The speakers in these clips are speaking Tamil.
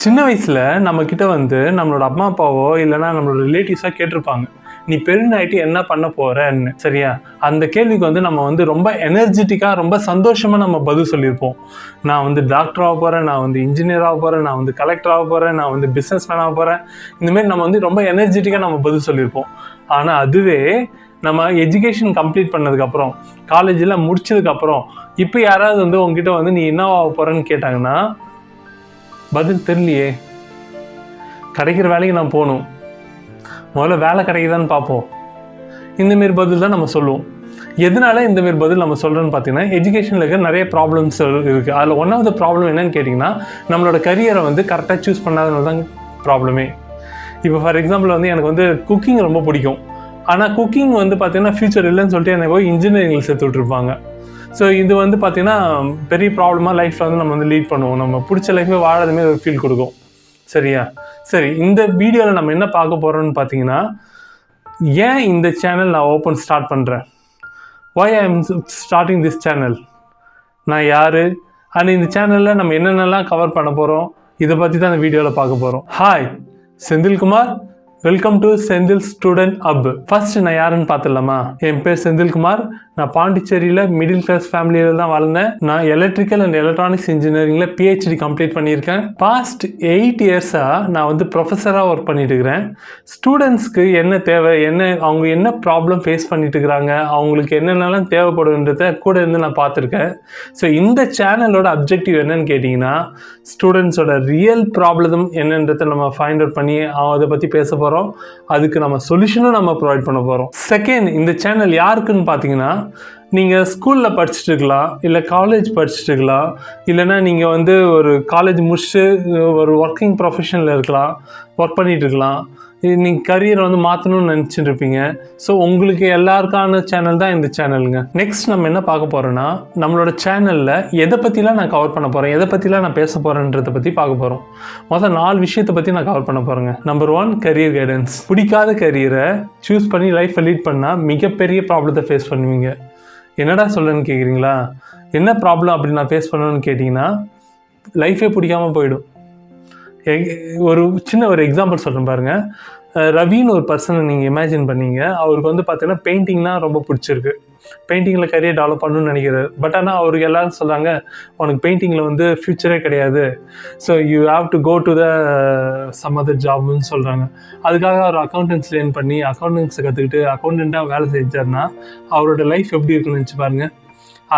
சின்ன வயசில் நம்மக்கிட்ட நம்மளோட அம்மா அப்பாவோ இல்லைனா நம்மளோட ரிலேட்டிவ்ஸாக கேட்டிருப்பாங்க, நீ பெருநாயிட்டு என்ன பண்ண போகிறன்னு. சரியா? அந்த கேள்விக்கு நம்ம ரொம்ப எனர்ஜெட்டிக்காக ரொம்ப சந்தோஷமாக நம்ம பதில் சொல்லியிருப்போம். நான் டாக்டர் ஆக போகிறேன், நான் இன்ஜினியர் ஆக போகிறேன், நான் கலெக்டர் ஆக போகிறேன், நான் பிஸ்னஸ் மேன் ஆக போகிறேன். இந்தமாரி நம்ம ரொம்ப எனர்ஜெட்டிக்காக நம்ம பதில் சொல்லியிருப்போம். ஆனால் அதுவே நம்ம எஜுகேஷன் கம்ப்ளீட் பண்ணதுக்கப்புறம், காலேஜெலாம் முடிச்சதுக்கப்புறம், இப்போ யாராவது உங்ககிட்ட நீ என்ன ஆக போகிறேன்னு கேட்டாங்கன்னா, பதில் தெரியலையே, கிடைக்கிற வேலைக்கு நான் போகணும், முதல்ல வேலை கிடைக்குதான்னு பார்ப்போம். இந்தமாரி பதில் தான் நம்ம சொல்லுவோம். எதனால இந்தமாரி பதில் நம்ம சொல்கிறோன்னு பார்த்தீங்கன்னா, எஜுகேஷனில் இருக்க நிறைய ப்ராப்ளம்ஸ் இருக்குது. அதில் ஒன் ஆஃப் த ப்ராப்ளம் என்னன்னு கேட்டிங்கன்னா, நம்மளோட கரியரை கரெக்டாக சூஸ் பண்ணாதனால தான் ப்ராப்ளமே. இப்போ ஃபார் எக்ஸாம்பிள் எனக்கு குக்கிங் ரொம்ப பிடிக்கும். ஆனால் குக்கிங் பார்த்தீங்கன்னா ஃப்யூச்சர் இல்லைன்னு சொல்லிட்டு என்னை போய் இன்ஜினியரிங்கில் சேர்த்து விட்ருப்பாங்க. ஸோ இது பார்த்தீங்கன்னா பெரிய ப்ராப்ளமாக லைஃப்பில் நம்ம லீட் பண்ணுவோம். நம்ம பிடிச்ச லைஃபே வாழாதமே ஒரு ஃபீல் கொடுக்கும். சரியா? சரி, இந்த வீடியோவில் நம்ம என்ன பார்க்க போகிறோம்னு பார்த்தீங்கன்னா, ஏன் இந்த சேனல் நான் ஸ்டார்ட் பண்ணுறேன், why I am starting this channel, நான் யார், அண்ட் இந்த சேனலில் நம்ம என்னென்னலாம் கவர் பண்ண போகிறோம், இதை பற்றி தான் இந்த வீடியோவில் பார்க்க போகிறோம். Hi, Senthilkumar. Welcome to Senthil student hub. First நான் யாருன்னு பார்த்துடலாமா? என் பேர் செந்தில்குமார். நான் பாண்டிச்சேரியில் மிடில் கிளாஸ் ஃபேமிலியில் தான் வளர்ந்தேன். நான் எலக்ட்ரிக்கல் அண்ட் எலக்ட்ரானிக்ஸ் இன்ஜினியரிங்கில் PhD கம்ப்ளீட் பண்ணியிருக்கேன். பாஸ்ட் 8 இயர்ஸாக நான் ப்ரொஃபஸராக ஒர்க் பண்ணிட்டு இருக்கிறேன். ஸ்டூடெண்ட்ஸ்க்கு என்ன தேவை, அவங்க என்ன ப்ராப்ளம் ஃபேஸ் பண்ணிட்டு இருக்கிறாங்க, அவங்களுக்கு என்னென்னலாம் தேவைப்படுன்றத கூட இருந்து நான் பார்த்துருக்கேன். ஸோ இந்த சேனலோட அப்ஜெக்டிவ் என்னன்னு கேட்டிங்கன்னா, ஸ்டூடெண்ட்ஸோட ரியல் ப்ராப்ளம் என்னன்றதை நம்ம ஃபைண்ட் அவுட் பண்ணி அதை பற்றி பேச போகிறோம். அதுக்கு நம்ம சொல்யூஷனும் நம்ம ப்ரொவைட் பண்ண போகிறோம். செகண்ட், இந்த சேனல் யாருக்குன்னு பார்த்தீங்கன்னா, நீங்கள் ஸ்கூலில் படிச்சுட்டு இருக்கலாம், இல்லை காலேஜ் படிச்சுட்டு இருக்கலாம், இல்லைனா நீங்கள் ஒரு காலேஜ் முடிச்சுட்டு ஒரு ஒர்க்கிங் ப்ரொஃபஷனில் இருக்கலாம், ஒர்க் பண்ணிகிட்டு இருக்கலாம், நீங்கள் கரியரை மாற்றணும்னு நினச்சிட்டு இருப்பீங்க. ஸோ உங்களுக்கு எல்லாருக்கான சேனல் தான் இந்த சேனலுங்க. நெக்ஸ்ட் நம்ம என்ன பார்க்க போகிறோன்னா, நம்மளோட சேனலில் எதை பற்றிலாம் நான் கவர் பண்ண போகிறேன், எதை பற்றிலாம் நான் பேச போகிறேன்றதை பற்றி பார்க்க போகிறோம். மொத்தம் 4 விஷயத்தை பற்றி நான் கவர் பண்ண போகிறேங்க. Number 1, career guidance. பிடிக்காத கரியரை சூஸ் பண்ணி லைஃப்பை லீட் பண்ணால் மிகப்பெரிய ப்ராப்ளத்தை ஃபேஸ் பண்ணுவீங்க. என்னடா சொல்கிறேன்னு கேட்குறீங்களா? என்ன ப்ராப்ளம் அப்படி நான் ஃபேஸ் பண்ணணும்னு கேட்டிங்கன்னா, லைஃபே பிடிக்காமல் போயிடும். ஒரு எக்ஸாம்பிள் சொல்கிறேன் பாருங்கள். ரவின்னு ஒரு பர்சனை நீங்கள் இமேஜின் பண்ணீங்க. அவருக்கு பார்த்தீங்கன்னா பெயிண்டிங்னா ரொம்ப பிடிச்சிருக்கு. பெயிண்டிங்கில் கரியர் டெவலப் பண்ணணும்னு நினைக்கிறார். பட் ஆனால் அவருக்கு எல்லோரும் சொல்கிறாங்க, உனக்கு பெயிண்டிங்கில் ஃப்யூச்சரே கிடையாது, so you have to go to the some other ஜாப்னு சொல்கிறாங்க. அதுக்காக அவர் அக்கௌண்டன்ஸ் லேர்ன் பண்ணி அக்கௌண்டன்ஸை கற்றுக்கிட்டு அக்கௌண்டண்ட்டாக வேலை செஞ்சார்னா அவரோட லைஃப் எப்படி இருக்குன்னு நினச்சி பாருங்கள்.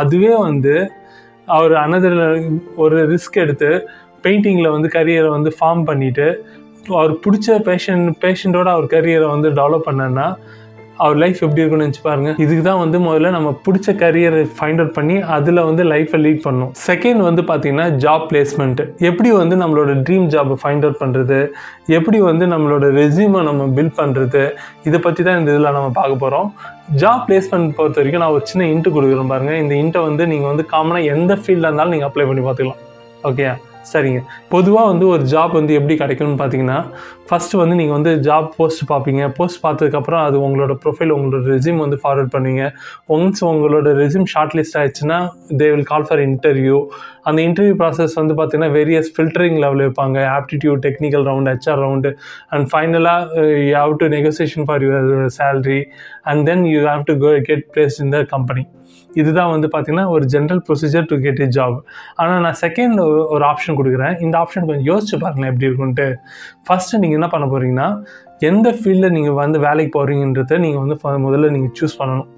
அதுவே அவர் ஒரு ரிஸ்க் எடுத்து பெயிண்டிங்கில் கரியரை ஃபார்ம் பண்ணிவிட்டு அவர் பிடிச்ச பேஷண்ட்டோட அவர் கரியரை டெவலப் பண்ணனா அவர் லைஃப் எப்படி இருக்குன்னு நினச்சி பாருங்கள். இதுக்கு தான் முதல்ல நம்ம பிடிச்ச கரியரை ஃபைண்ட் அவுட் பண்ணி அதில் லைஃப்பை லீட் பண்ணணும். செகண்ட் பார்த்தீங்கன்னா ஜாப் பிளேஸ்மெண்ட். எப்படி நம்மளோட ட்ரீம் ஜாப்பை ஃபைண்ட் அவுட் பண்ணுறது, எப்படி நம்மளோட ரெஸ்யூமை நம்ம பில்ட் பண்ணுறது, இதை பற்றி தான் இந்த இதில் நம்ம பார்க்க போகிறோம். ஜாப் பிளேஸ்மெண்ட் பொறுத்த வரைக்கும் நான் ஒரு சின்ன இன்ட்டு கொடுக்குறேன் பாருங்கள். இந்த இன்ட்டை நீங்கள் காமனாக எந்த ஃபீல்டாக இருந்தாலும் நீங்கள் அப்ளை பண்ணி பார்த்துக்கலாம். ஓகே, சரிங்க. பொதுவாக ஒரு ஜாப் எப்படி கிடைக்கும்னு பார்த்தீங்கன்னா, ஃபஸ்ட்டு நீங்கள் ஜாப் போஸ்ட் பார்ப்பீங்க. போஸ்ட் பார்த்ததுக்கப்புறம் அது உங்களோட ப்ரொஃபைல், உங்களோட ரெஸ்யூம் ஃபார்வர்ட் பண்ணுவீங்க. ஒன்ஸ் உங்களோட ரெஸ்யூம் ஷார்ட் லிஸ்ட் ஆயிடுச்சுன்னா they will call for interview. அந்த இன்டர்வியூ ப்ராசஸ் பார்த்தீங்கன்னா வேரியஸ் ஃபில்டரிங் லெவல் வைப்பாங்க. Aptitude, technical round, HR round, and ஃபைனலாக you have to negotiation for your salary, and then you have to get placed in the company. இதுதான் பார்த்தீங்கன்னா ஒரு general procedure to get a job. ஆனால் நான் செகண்ட் ஒரு ஆப்ஷன் கொடுக்குறேன். இந்த ஆப்ஷன் கொஞ்சம் யோசிச்சு பாருங்களேன் எப்படி இருக்குன்ட்டு. ஃபஸ்ட்டு நீங்கள் என்ன பண்ண போகிறீங்கன்னா, எந்த ஃபீல்டில் நீங்கள் வேலைக்கு போகிறீங்கன்றதை நீங்கள் முதல்ல நீங்கள் சூஸ் பண்ணணும்.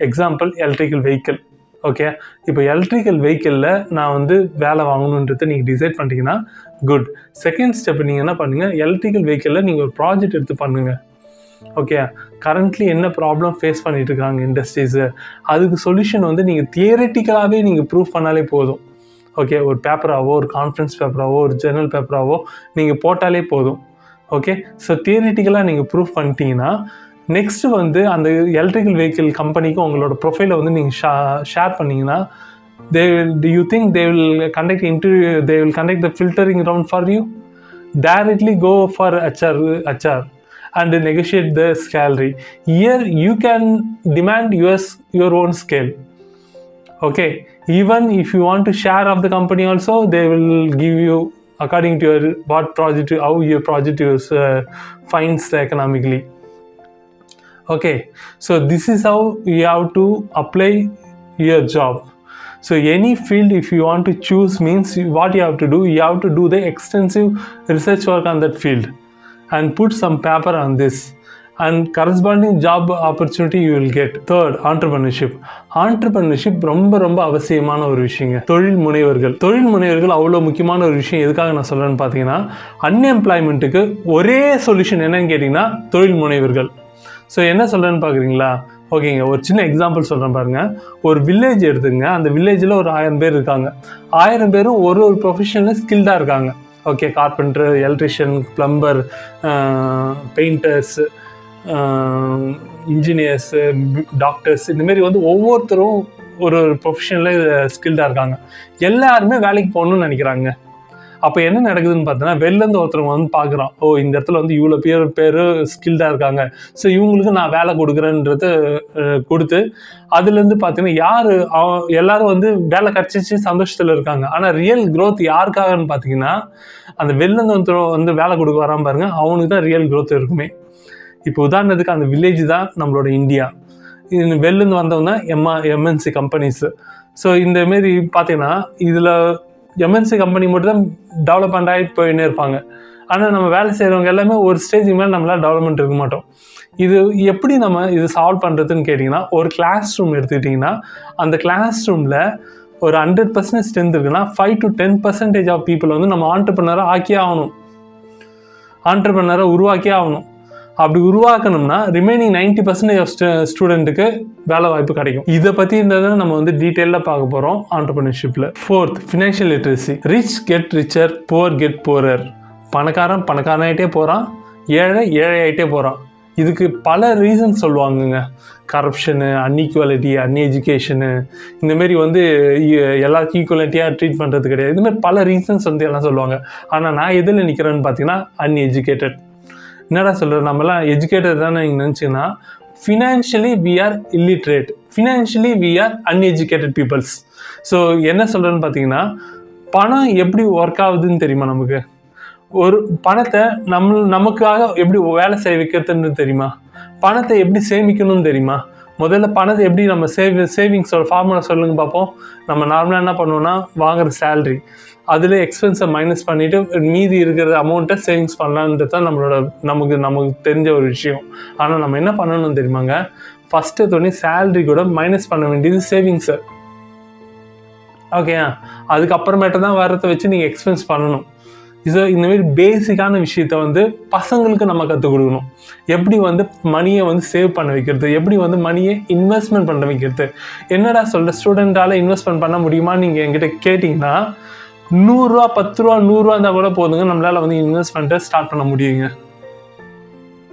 Example, electrical vehicle. ஓகே, இப்போ எலக்ட்ரிக்கல் வெஹிக்கிளில் நான் வேலை வாங்கணுன்றதை நீங்கள் டிசைட் பண்ணிட்டீங்கன்னா குட். செகண்ட் ஸ்டெப் நீங்கள் என்ன பண்ணுங்கள், எலக்ட்ரிக்கல் வெஹிக்கிளில் நீங்கள் ஒரு ப்ராஜெக்ட் எடுத்து பண்ணுங்கள். ஓகே, கரண்ட்லி என்ன ப்ராப்ளம் ஃபேஸ் பண்ணிட்டு இருக்காங்க இண்டஸ்ட்ரீஸு, அதுக்கு சொல்யூஷன் நீங்கள் தியரிட்டிக்கலாகவே நீங்கள் ப்ரூவ் பண்ணாலே போதும். ஓகே, ஒரு பேப்பராகவோ, ஒரு கான்ஃபரன்ஸ் பேப்பராகவோ, ஒரு ஜெர்னல் பேப்பராகவோ நீங்கள் போட்டாலே போதும். ஓகே, ஸோ தியரிட்டிக்கலாக நீங்கள் ப்ரூவ் பண்ணிட்டீங்கன்னா நெக்ஸ்ட்டு அந்த எலக்ட்ரிக்கல் வெஹிக்கிள் கம்பெனிக்கு உங்களோட ப்ரொஃபைலை நீங்கள் ஷேர் பண்ணிங்கன்னா do you think they will conduct interview, they will conduct the filtering round for you? Directly go for HR and negotiate the salary. Here you can demand your own scale. Okay, even if you want to share of the company also, they will give you according to your what project, how your project is finds economically. Okay, so this is how you have to apply your job. So any field, if you want to choose, means what you have to do, you have to do the extensive research work on that field and put some paper on this, and corresponding job opportunity you will get. Third, entrepreneurship. Entrepreneurship ரொம்ப ரொம்ப அவசியமான ஒரு விஷயங்க. தொழில் முனைவர்கள் அவ்வளோ முக்கியமான ஒரு விஷயம். எதுக்காக நான் சொல்கிறேன்னு பார்த்தீங்கன்னா, அன்எம்ப்ளாய்மெண்ட்டுக்கு ஒரே சொல்யூஷன் என்னன்னு கேட்டிங்கன்னா தொழில் முனைவர்கள். ஸோ என்ன சொல்கிறேன்னு பார்க்குறீங்களா? ஓகேங்க, ஒரு சின்ன எக்ஸாம்பிள் சொல்கிறேன் பாருங்கள். ஒரு வில்லேஜ் எடுத்துங்க. அந்த வில்லேஜில் ஒரு 1000 பேர் இருக்காங்க. 1000 பேரும் ஒரு ப்ரொஃபஷனில் ஸ்கில்டாக இருக்காங்க. Okay, carpenter, electrician, plumber, painters, engineers, doctors, இந்தமாரி வந்து ஒவ்வொருத்தரும் ஒரு ப்ரொஃபஷனில் ஸ்கில்டாக இருக்காங்க. எல்லாருமே வேலைக்கு போகணுன்னு நினைக்கிறாங்க. அப்போ என்ன நடக்குதுன்னு பார்த்தோன்னா, வெளிலேருந்து ஒருத்தவங்க வந்து பார்க்குறான், ஓ இந்த இடத்துல வந்து இவ்வளோ பேர் ஸ்கில்டாக இருக்காங்க, ஸோ இவங்களுக்கு நான் வேலை கொடுக்குறேன்றது கொடுத்து, அதுலேருந்து பார்த்தீங்கன்னா யார் எல்லோரும் வந்து வேலை கிடச்சிச்சு சந்தோஷத்தில் இருக்காங்க. ஆனால் ரியல் க்ரோத் யாருக்காகன்னு பார்த்தீங்கன்னா, அந்த வெளிலேருந்து ஒருத்தர் வந்து வேலை கொடுக்க வராமல் பாருங்கள், அவனுக்கு தான் ரியல் க்ரோத் இருக்குமே. இப்போ உதாரணத்துக்கு அந்த வில்லேஜ் தான் நம்மளோட இந்தியா. இது வெளிலேருந்து வந்தவங்க தான் எம்என்சி கம்பெனிஸு. ஸோ இந்தமாரி பார்த்தீங்கன்னா இதில் எம்என்சி கம்பெனி மட்டும் தான் டெவலப்மெண்ட் ஆகிட்டு போயின்னே இருப்பாங்க. ஆனால் நம்ம வேலை செய்கிறவங்க எல்லாமே ஒரு ஸ்டேஜுக்கு மேலே நம்மளால் டெவலப்மெண்ட் இருக்க மாட்டோம். இது எப்படி நம்ம இது சால்வ் பண்ணுறதுன்னு கேட்டிங்கன்னா, ஒரு கிளாஸ் ரூம் எடுத்துக்கிட்டிங்கன்னா, அந்த கிளாஸ் ரூமில் ஒரு 100% ஸ்ட்ரென்த் இருக்குன்னா 5 to 10% ஆஃப் பீப்புள் வந்து நம்ம ஆண்டர்பிரனரை உருவாக்கியே ஆகணும். அப்படி உருவாக்கணும்னா ரிமைனிங் 90% ஆஃப் ஸ்டூடெண்ட்டுக்கு வேலை வாய்ப்பு கிடைக்கும். இதை பற்றி இருந்ததை நம்ம வந்து டீட்டெயிலாக பார்க்க போகிறோம் ஆண்டர்பிரினர்ஷிப்பில். Fourth, financial literacy. Rich get richer, poor get poorer. பணக்காரனாகிட்டே போகிறான், ஏழை ஆகிட்டே போகிறான். இதுக்கு பல ரீசன்ஸ் சொல்லுவாங்கங்க. கரப்ஷனு, அன்இக்வாலிட்டி, அன்எஜுகேஷனு, இந்தமாரி வந்து எல்லாருக்கும் ஈக்குவலிட்டியாக ட்ரீட் பண்ணுறது கிடையாது. இதுமாதிரி பல ரீசன்ஸ் வந்து எல்லாம் சொல்லுவாங்க. ஆனால் நான் எதில் நிற்கிறேன்னு பார்த்தீங்கன்னா, அன்எஜுகேட்டட். என்னடா சொல்கிறேன், நம்மலாம் எஜுகேட்டட் தானே நீங்கள் நினச்சிங்கன்னா, financially we are illiterate, financially we are uneducated peoples. So என்ன சொல்கிறேன்னு பார்த்தீங்கன்னா, பணம் எப்படி ஒர்க் ஆகுதுன்னு தெரியுமா? நமக்கு ஒரு பணத்தை நமக்காக எப்படி வேலை செய்ய வைக்கிறதுன்னு தெரியுமா? பணத்தை எப்படி சேமிக்கணும்னு தெரியுமா? முதல்ல பணத்தை எப்படி நம்ம சேவிங்ஸோட ஃபார்முலா சொல்லுங்க பார்ப்போம். நம்ம நார்மலாக என்ன பண்ணுவோம்னா, வாங்குற சேல்ரி அதில் எக்ஸ்பென்ஸை மைனஸ் பண்ணிவிட்டு மீதி இருக்கிற அமௌண்ட்டை சேவிங்ஸ் பண்ணலான்றது தான் நமக்கு தெரிஞ்ச ஒரு விஷயம். ஆனால் நம்ம என்ன பண்ணணும் தெரியுமாங்க, ஃபஸ்ட்டு தோணி சேல்ரி கூட மைனஸ் பண்ண வேண்டியது சேவிங்ஸை. ஓகே, அதுக்கப்புறமேட்டு தான் வரத்தை வச்சு நீங்கள் எக்ஸ்பென்ஸ் பண்ணணும். இந்தமாரி பேசிக்கான விஷயத்த வந்து பசங்களுக்கு நம்ம கற்றுக் கொடுக்கணும். எப்படி வந்து மணியை வந்து சேவ் பண்ண வைக்கிறது, எப்படி வந்து மணியை இன்வெஸ்ட்மெண்ட் பண்ண வைக்கிறது. என்னடா சொல்கிற, ஸ்டூடெண்ட்டால் இன்வெஸ்ட்மெண்ட் பண்ண முடியுமான்னு நீங்கள் என்கிட்ட கேட்டிங்கன்னா, 100 ரூபா 10 ரூபா 100 ரூபா இருந்தால் கூட போதுங்க, நம்மளால் வந்து இன்வெஸ்ட்மெண்ட்டை ஸ்டார்ட் பண்ண முடியுங்க.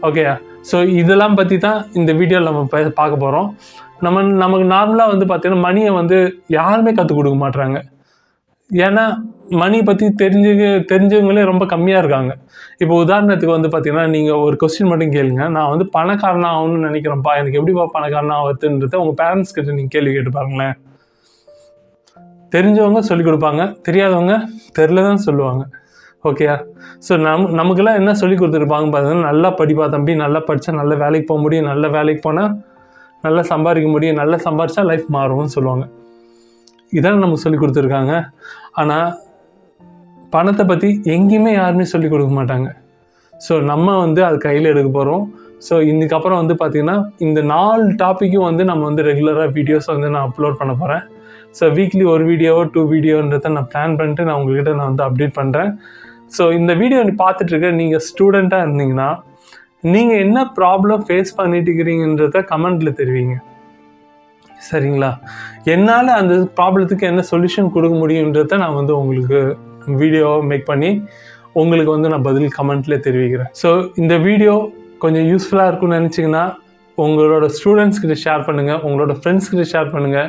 ஓகே, ஸோ இதெல்லாம் பற்றி தான் இந்த வீடியோவில் நம்ம பார்க்க போகிறோம். நமக்கு நார்மலாக வந்து பார்த்திங்கன்னா மணியை வந்து யாருமே கற்றுக் கொடுக்க மாட்டுறாங்க. ஏன்னா மணி பற்றி தெரிஞ்சவங்களே ரொம்ப கம்மியாக இருக்காங்க. இப்போ உதாரணத்துக்கு வந்து பார்த்திங்கன்னா, நீங்கள் ஒரு கொஸ்டின் மட்டும் கேளுங்க, நான் வந்து பணக்காரனாக ஆகணும்னு நினைக்கிறேன்ப்பா, எனக்கு எப்படிப்பா பணக்காரனாக ஆகுதுன்றதை உங்கள் பேரண்ட்ஸ் கிட்ட நீங்கள் கேள்வி கேட்டு பாருங்களேன். தெரிஞ்சவங்க சொல்லிக் கொடுப்பாங்க, தெரியாதவங்க தெரில தான் சொல்லுவாங்க. ஓகேயா? ஸோ நமக்கெல்லாம் என்ன சொல்லி கொடுத்துருப்பாங்க பார்த்தீங்கன்னா, நல்லா படிப்பா தம்பி, நல்லா படித்தா நல்ல வேலைக்கு போக முடியும், நல்ல வேலைக்கு போனால் நல்லா சம்பாதிக்க முடியும், நல்லா சம்பாதிச்சா லைஃப் மாறும்னு சொல்லுவாங்க. இதான் நமக்கு சொல்லி கொடுத்துருக்காங்க. ஆனால் பணத்தை பற்றி எங்கேயுமே யாருமே சொல்லிக் கொடுக்க மாட்டாங்க. ஸோ நம்ம வந்து அது கையில் எடுக்க போகிறோம். ஸோ இதுக்கப்புறம் வந்து பார்த்திங்கன்னா, இந்த 4 டாப்பிக்கும் வந்து நம்ம வந்து ரெகுலராக வீடியோஸ் வந்து நான் அப்லோட் பண்ண போகிறேன். ஸோ வீக்லி ஒரு வீடியோவோ 2 வீடியோன்றதை நான் பிளான் பண்ணிட்டு நான் உங்கள்கிட்ட நான் வந்து அப்டேட் பண்ணுறேன். ஸோ இந்த வீடியோ பார்த்துட்ருக்க நீங்கள் ஸ்டூடெண்ட்டாக இருந்தீங்கன்னா, நீங்கள் என்ன ப்ராப்ளம் ஃபேஸ் பண்ணிட்டு இருக்கிறீங்கன்றத கமெண்ட்டில் தெரிவிங்க. சரிங்களா? என்னால் அந்த ப்ராப்ளத்துக்கு என்ன சொல்யூஷன் கொடுக்க முடியுன்றதை நான் வந்து உங்களுக்கு வீடியோவை மேக் பண்ணி உங்களுக்கு வந்து நான் பதில் கமெண்ட்லேயே தெரிவிக்கிறேன். ஸோ இந்த வீடியோ கொஞ்சம் யூஸ்ஃபுல்லாக இருக்கும்னு நினச்சிங்கன்னா உங்களோட ஸ்டூடெண்ட்ஸ் கிட்ட ஷேர் பண்ணுங்கள், உங்களோட ஃப்ரெண்ட்ஸ் கிட்ட ஷேர் பண்ணுங்கள்.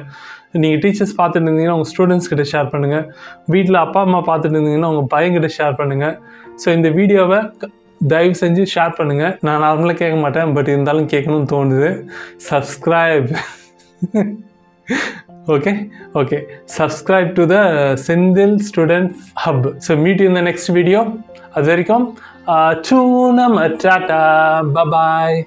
நீங்கள் டீச்சர்ஸ் பார்த்துட்டு இருந்தீங்கன்னா உங்கள் ஸ்டூடெண்ட்ஸ் கிட்ட ஷேர் பண்ணுங்கள். வீட்டில் அப்பா அம்மா பார்த்துட்டு இருந்தீங்கன்னா உங்கள் பையன்கிட்ட ஷேர் பண்ணுங்கள். ஸோ இந்த வீடியோவை தயவு செஞ்சு ஷேர் பண்ணுங்கள். நான் நார்மலாக கேட்க மாட்டேன், பட் இருந்தாலும் கேட்கணும்னு தோணுது. Subscribe Okay. Subscribe to the Sindhil Student Hub. So meet you in the next video. As வரைக்கும், Chuna Matata. Bye bye.